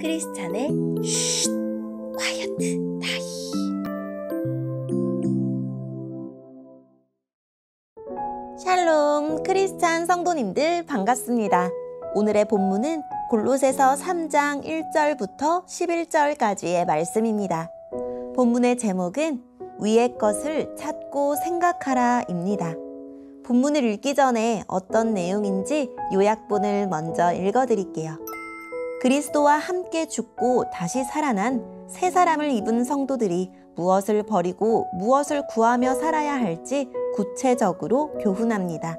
크리스찬의 쉿 콰이어트 타임. 샬롬 크리스찬 성도님들 반갑습니다. 오늘의 본문은 골로새서 3장 1절부터 11절까지의 말씀입니다. 본문의 제목은 위의 것을 찾고 생각하라입니다. 본문을 읽기 전에 어떤 내용인지 요약본을 먼저 읽어드릴게요. 그리스도와 함께 죽고 다시 살아난 새 사람을 입은 성도들이 무엇을 버리고 무엇을 구하며 살아야 할지 구체적으로 교훈합니다.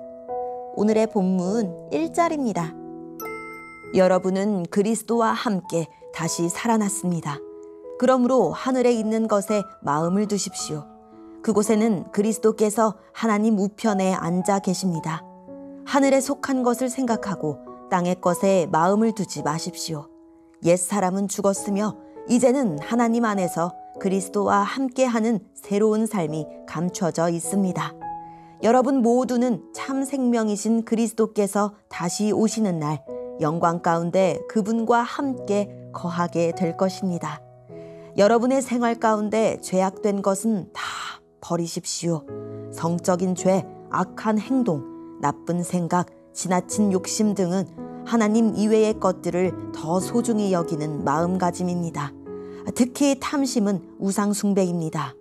오늘의 본문 1절입니다. 여러분은 그리스도와 함께 다시 살아났습니다. 그러므로 하늘에 있는 것에 마음을 두십시오. 그곳에는 그리스도께서 하나님 우편에 앉아 계십니다. 하늘에 속한 것을 생각하고 땅의 것에 마음을 두지 마십시오. 옛사람은 죽었으며 이제는 하나님 안에서 그리스도와 함께하는 새로운 삶이 감춰져 있습니다. 여러분 모두는 참 생명이신 그리스도께서 다시 오시는 날 영광 가운데 그분과 함께 거하게 될 것입니다. 여러분의 생활 가운데 죄악된 것은 다 버리십시오. 성적인 죄, 악한 행동, 나쁜 생각, 지나친 욕심 등은 하나님 이외의 것들을 더 소중히 여기는 마음가짐입니다. 특히 탐심은 우상 숭배입니다.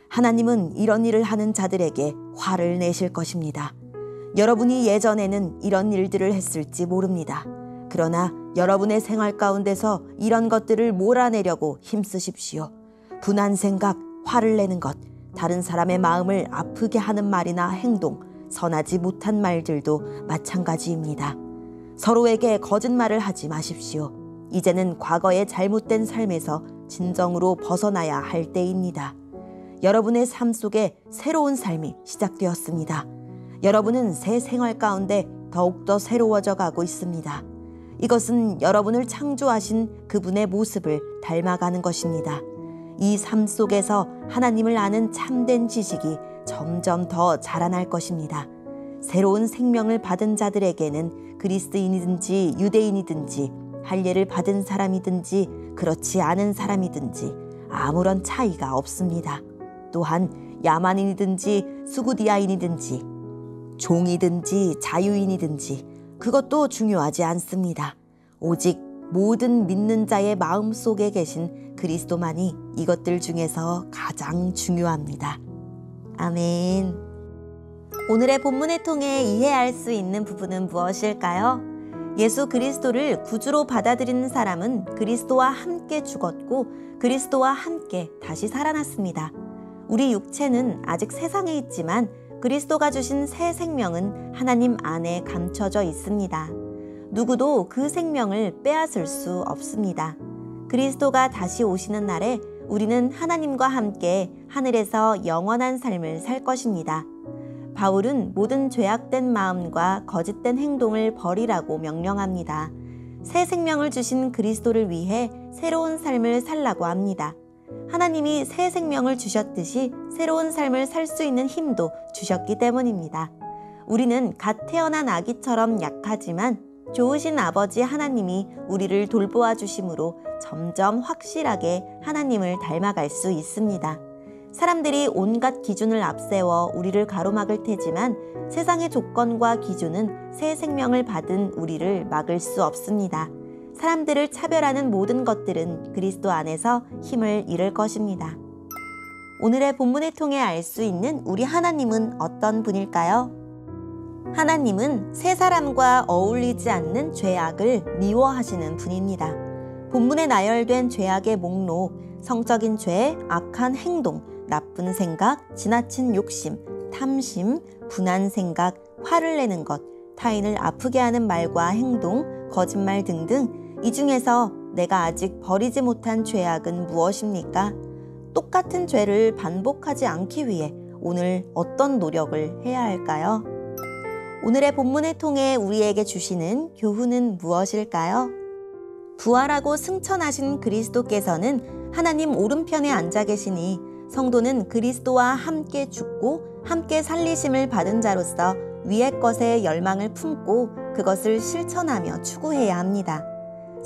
하나님은 이런 일을 하는 자들에게 화를 내실 것입니다. 여러분이 예전에는 이런 일들을 했을지 모릅니다. 그러나 여러분의 생활 가운데서 이런 것들을 몰아내려고 힘쓰십시오. 분한 생각, 화를 내는 것, 다른 사람의 마음을 아프게 하는 말이나 행동, 선하지 못한 말들도 마찬가지입니다. 서로에게 거짓말을 하지 마십시오. 이제는 과거의 잘못된 삶에서 진정으로 벗어나야 할 때입니다. 여러분의 삶 속에 새로운 삶이 시작되었습니다. 여러분은 새 생활 가운데 더욱더 새로워져 가고 있습니다. 이것은 여러분을 창조하신 그분의 모습을 닮아가는 것입니다. 이 삶 속에서 하나님을 아는 참된 지식이 점점 더 자라날 것입니다. 새로운 생명을 받은 자들에게는 그리스도인이든지 유대인이든지 할례를 받은 사람이든지 그렇지 않은 사람이든지 아무런 차이가 없습니다. 또한 야만인이든지 수구디아인이든지 종이든지 자유인이든지 그것도 중요하지 않습니다. 오직 모든 믿는 자의 마음 속에 계신 그리스도만이 이것들 중에서 가장 중요합니다. 아멘. 오늘의 본문을 통해 이해할 수 있는 부분은 무엇일까요? 예수 그리스도를 구주로 받아들이는 사람은 그리스도와 함께 죽었고 그리스도와 함께 다시 살아났습니다. 우리 육체는 아직 세상에 있지만 그리스도가 주신 새 생명은 하나님 안에 감춰져 있습니다. 누구도 그 생명을 빼앗을 수 없습니다. 그리스도가 다시 오시는 날에 우리는 하나님과 함께 하늘에서 영원한 삶을 살 것입니다. 바울은 모든 죄악된 마음과 거짓된 행동을 버리라고 명령합니다. 새 생명을 주신 그리스도를 위해 새로운 삶을 살라고 합니다. 하나님이 새 생명을 주셨듯이 새로운 삶을 살 수 있는 힘도 주셨기 때문입니다. 우리는 갓 태어난 아기처럼 약하지만 좋으신 아버지 하나님이 우리를 돌보아 주심으로 점점 확실하게 하나님을 닮아갈 수 있습니다. 사람들이 온갖 기준을 앞세워 우리를 가로막을 테지만 세상의 조건과 기준은 새 생명을 받은 우리를 막을 수 없습니다. 사람들을 차별하는 모든 것들은 그리스도 안에서 힘을 잃을 것입니다. 오늘의 본문을 통해 알 수 있는 우리 하나님은 어떤 분일까요? 하나님은 새 사람과 어울리지 않는 죄악을 미워하시는 분입니다. 본문에 나열된 죄악의 목록, 성적인 죄, 악한 행동, 나쁜 생각, 지나친 욕심, 탐심, 분한 생각, 화를 내는 것, 타인을 아프게 하는 말과 행동, 거짓말 등등 이 중에서 내가 아직 버리지 못한 죄악은 무엇입니까? 똑같은 죄를 반복하지 않기 위해 오늘 어떤 노력을 해야 할까요? 오늘의 본문을 통해 우리에게 주시는 교훈은 무엇일까요? 부활하고 승천하신 그리스도께서는 하나님 오른편에 앉아 계시니 성도는 그리스도와 함께 죽고 함께 살리심을 받은 자로서 위의 것에 열망을 품고 그것을 실천하며 추구해야 합니다.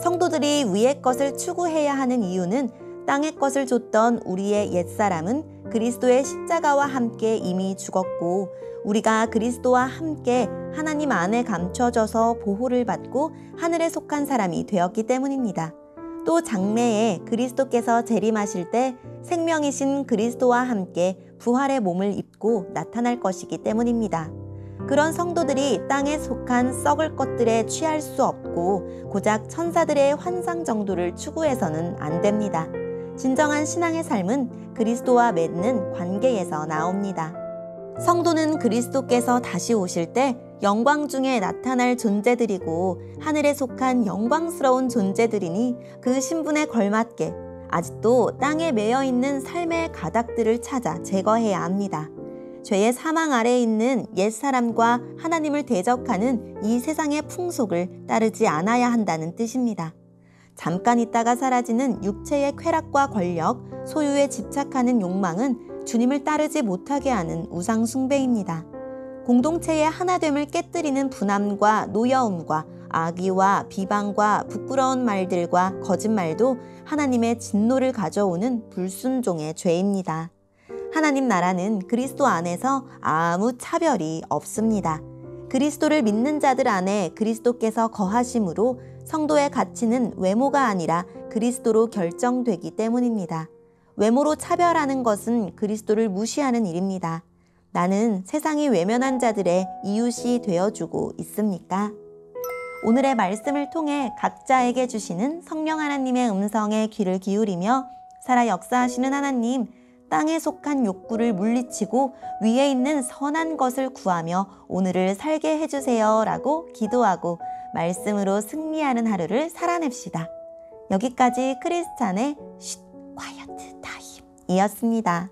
성도들이 위의 것을 추구해야 하는 이유는 땅의 것을 줬던 우리의 옛사람은 그리스도의 십자가와 함께 이미 죽었고 우리가 그리스도와 함께 하나님 안에 감춰져서 보호를 받고 하늘에 속한 사람이 되었기 때문입니다. 또 장래에 그리스도께서 재림하실 때 생명이신 그리스도와 함께 부활의 몸을 입고 나타날 것이기 때문입니다. 그런 성도들이 땅에 속한 썩을 것들에 취할 수 없고 고작 천사들의 환상 정도를 추구해서는 안 됩니다. 진정한 신앙의 삶은 그리스도와 맺는 관계에서 나옵니다. 성도는 그리스도께서 다시 오실 때 영광 중에 나타날 존재들이고 하늘에 속한 영광스러운 존재들이니 그 신분에 걸맞게 아직도 땅에 매여 있는 삶의 가닥들을 찾아 제거해야 합니다. 죄의 사망 아래에 있는 옛사람과 하나님을 대적하는 이 세상의 풍속을 따르지 않아야 한다는 뜻입니다. 잠깐 있다가 사라지는 육체의 쾌락과 권력, 소유에 집착하는 욕망은 주님을 따르지 못하게 하는 우상 숭배입니다. 공동체의 하나됨을 깨뜨리는 분함과 노여움과 악의와 비방과 부끄러운 말들과 거짓말도 하나님의 진노를 가져오는 불순종의 죄입니다. 하나님 나라는 그리스도 안에서 아무 차별이 없습니다. 그리스도를 믿는 자들 안에 그리스도께서 거하심으로 성도의 가치는 외모가 아니라 그리스도로 결정되기 때문입니다. 외모로 차별하는 것은 그리스도를 무시하는 일입니다. 나는 세상이 외면한 자들의 이웃이 되어주고 있습니까? 오늘의 말씀을 통해 각자에게 주시는 성령 하나님의 음성에 귀를 기울이며 살아 역사하시는 하나님, 땅에 속한 욕구를 물리치고 위에 있는 선한 것을 구하며 오늘을 살게 해주세요 라고 기도하고 말씀으로 승리하는 하루를 살아냅시다. 여기까지 크리스찬의 쉿 콰이어트 타임이었습니다.